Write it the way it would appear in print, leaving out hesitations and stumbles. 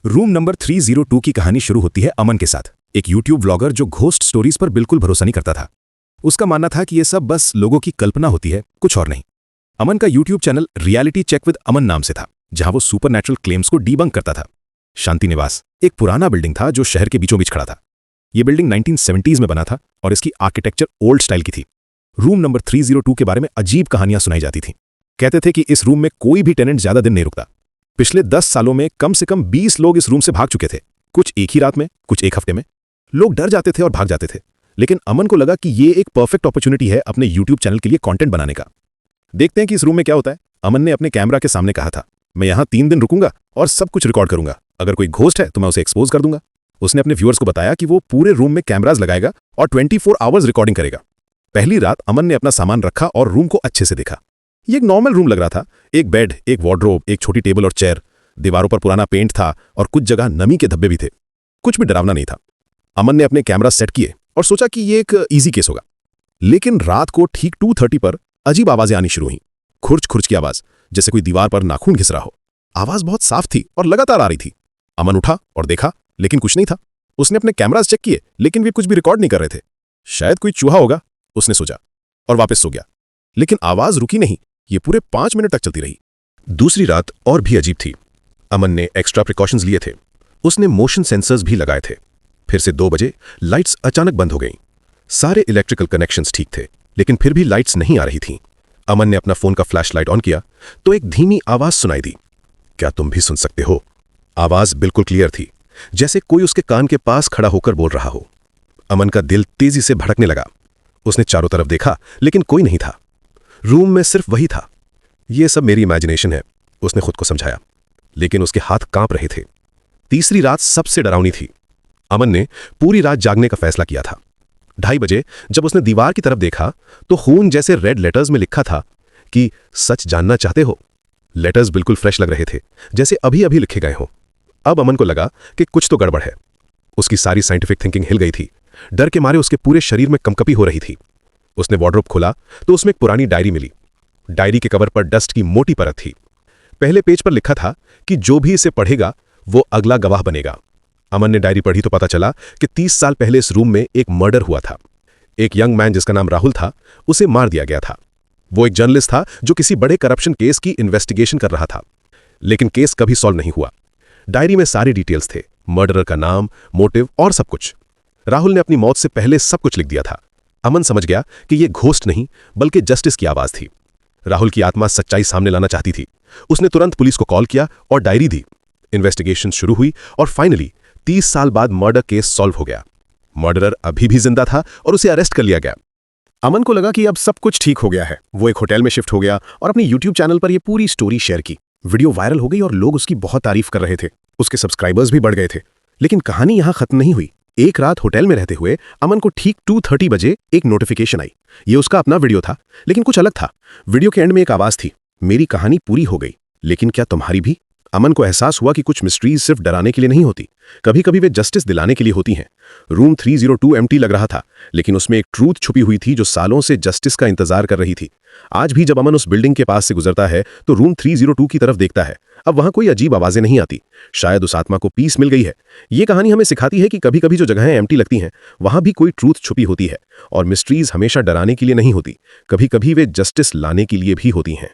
Room number 302 की कहानी शुरू होती है अमन के साथ, एक यूट्यूब व्लॉगर जो घोस्ट स्टोरीज पर बिल्कुल भरोसा नहीं करता था। उसका मानना था कि ये सब बस लोगों की कल्पना होती है, कुछ और नहीं। अमन का YouTube channel reality check with Aman नाम से था, जहां वो सुपरनैचुरल क्लेम्स को डीबंक करता था। शांति निवास एक पुराना बिल्डिंग था जो शहर के बीचों बीच खड़ा था। ये बिल्डिंग 1970s में बना था और इसकी आर्किटेक्चर ओल्ड स्टाइल की थी। रूम नंबर 302 के बारे में अजीब कहानियां सुनाई जाती थीं। कहते थे कि इस रूम में कोई भी टेनेंट ज्यादा दिन नहीं रुकता। पिछले 10 सालों में कम से कम 20 लोग इस रूम से भाग चुके थे, कुछ एक ही रात में, कुछ एक हफ्ते में। लोग डर जाते थे और भाग जाते थे, लेकिन अमन को लगा कि ये एक परफेक्ट अपॉर्चुनिटी है अपने यूट्यूब चैनल के लिए कंटेंट बनाने का। देखते हैं कि इस रूम में क्या होता है। अमन ने अपने कैमरा के सामने कहा था, मैं यहां 3 दिन रुकूंगा और सब कुछ रिकॉर्ड करूंगा। अगर कोई घोस्ट है तो मैं उसे एक्सपोज कर दूंगा। उसने अपने व्यूअर्स को बताया कि वो पूरे रूम में कैमराज लगाएगा और 24 आवर्स रिकॉर्डिंग करेगा। पहली रात अमन ने अपना सामान रखा और रूम को अच्छे से देखा। ये एक नॉर्मल रूम लग रहा था। एक बेड, एक वार्डरोब, एक छोटी टेबल और चेयर, दीवारों पर पुराना पेंट था और कुछ जगह नमी के धब्बे भी थे। कुछ भी डरावना नहीं था। अमन ने अपने कैमरा सेट किए और सोचा कि ये एक इजी केस होगा। लेकिन रात को ठीक 2:30 पर अजीब आवाजें आनी शुरू हुई। खुर्च खुर्च की आवाज, जैसे कोई दीवार पर नाखून घिस रहा हो। आवाज बहुत साफ थी और लगातार आ रही थी। अमन उठा और देखा, लेकिन कुछ नहीं था। उसने अपने कैमरास चेक किए, लेकिन वे कुछ भी रिकॉर्ड नहीं कर रहे थे। शायद कोई चूहा होगा, उसने सोचा और वापस सो गया। लेकिन आवाज रुकी नहीं, ये पूरे 5 मिनट तक चलती रही। दूसरी रात और भी अजीब थी। अमन ने एक्स्ट्रा प्रिकॉशंस लिए थे। उसने मोशन सेंसर्स भी लगाए थे। फिर से 2 बजे लाइट्स अचानक बंद हो गईं। सारे इलेक्ट्रिकल कनेक्शंस ठीक थे, लेकिन फिर भी लाइट्स नहीं आ रही थीं। अमन ने अपना फोन का फ्लैशलाइट ऑन किया तो एक धीमी आवाज सुनाई दी, क्या तुम भी सुन सकते हो? आवाज बिल्कुल क्लियर थी, जैसे कोई उसके कान के पास खड़ा होकर बोल रहा हो। अमन का दिल तेजी से धड़कने लगा। उसने चारों तरफ देखा, लेकिन कोई नहीं था। रूम में सिर्फ वही था। यह सब मेरी इमेजिनेशन है, उसने खुद को समझाया, लेकिन उसके हाथ कांप रहे थे। तीसरी रात सबसे डरावनी थी। अमन ने पूरी रात जागने का फैसला किया था। 2:30 बजे जब उसने दीवार की तरफ देखा तो खून जैसे रेड लेटर्स में लिखा था कि सच जानना चाहते हो। लेटर्स बिल्कुल फ्रेश लग रहे थे, जैसे अभी अभी लिखे गए हों। अब अमन को लगा कि कुछ तो गड़बड़ है। उसकी सारी साइंटिफिक थिंकिंग हिल गई थी। डर के मारे उसके पूरे शरीर में कंपकपी हो रही थी। उसने वार्डरोब खोला तो उसमें एक पुरानी डायरी मिली। डायरी के कवर पर डस्ट की मोटी परत थी। पहले पेज पर लिखा था कि जो भी इसे पढ़ेगा वो अगला गवाह बनेगा। अमन ने डायरी पढ़ी तो पता चला कि 30 साल पहले इस रूम में एक मर्डर हुआ था। एक यंग मैन जिसका नाम राहुल था, उसे मार दिया गया था। वो एक जर्नलिस्ट था जो किसी बड़े करप्शन केस की इन्वेस्टिगेशन कर रहा था, लेकिन केस कभी सॉल्व नहीं हुआ। डायरी में सारे डिटेल्स थे, मर्डरर का नाम, मोटिव और सब कुछ। राहुल ने अपनी मौत से पहले सब कुछ लिख दिया था। अमन समझ गया कि यह घोस्ट नहीं बल्कि जस्टिस की आवाज थी। राहुल की आत्मा सच्चाई सामने लाना चाहती थी। उसने तुरंत पुलिस को कॉल किया और डायरी दी। इन्वेस्टिगेशन शुरू हुई और फाइनली 30 साल बाद मर्डर केस सॉल्व हो गया। मर्डरर अभी भी जिंदा था और उसे अरेस्ट कर लिया गया। अमन को लगा कि अब सब कुछ ठीक हो गया है। वो एक होटल में शिफ्ट हो गया और अपने यूट्यूब चैनल पर यह पूरी स्टोरी शेयर की। वीडियो वायरल हो गई और लोग उसकी बहुत तारीफ कर रहे थे। उसके सब्सक्राइबर्स भी बढ़ गए थे। लेकिन कहानी यहां खत्म नहीं हुई। एक रात होटल में रहते हुए अमन को ठीक 2:30 बजे एक नोटिफिकेशन आई। ये उसका अपना वीडियो था, लेकिन कुछ अलग था। वीडियो के एंड में एक आवाज थी, मेरी कहानी पूरी हो गई, लेकिन क्या तुम्हारी भी? अमन को एहसास हुआ कि कुछ मिस्ट्रीज सिर्फ डराने के लिए नहीं होती, कभी कभी वे जस्टिस दिलाने के लिए होती हैं। रूम 302 एम्प्टी लग रहा था, लेकिन उसमें एक ट्रूथ छुपी हुई थी जो सालों से जस्टिस का इंतजार कर रही थी। आज भी जब अमन उस बिल्डिंग के पास से गुजरता है तो रूम 302 की तरफ देखता है। अब वहां कोई अजीब आवाजें नहीं आती। शायद उस आत्मा को पीस मिल गई है। ये कहानी हमें सिखाती है कि कभी कभी जो जगहें एम्प्टी लगती हैं वहां भी कोई ट्रूथ छुपी होती है, और मिस्ट्रीज हमेशा डराने के लिए नहीं होती, कभी कभी वे जस्टिस लाने के लिए भी होती हैं।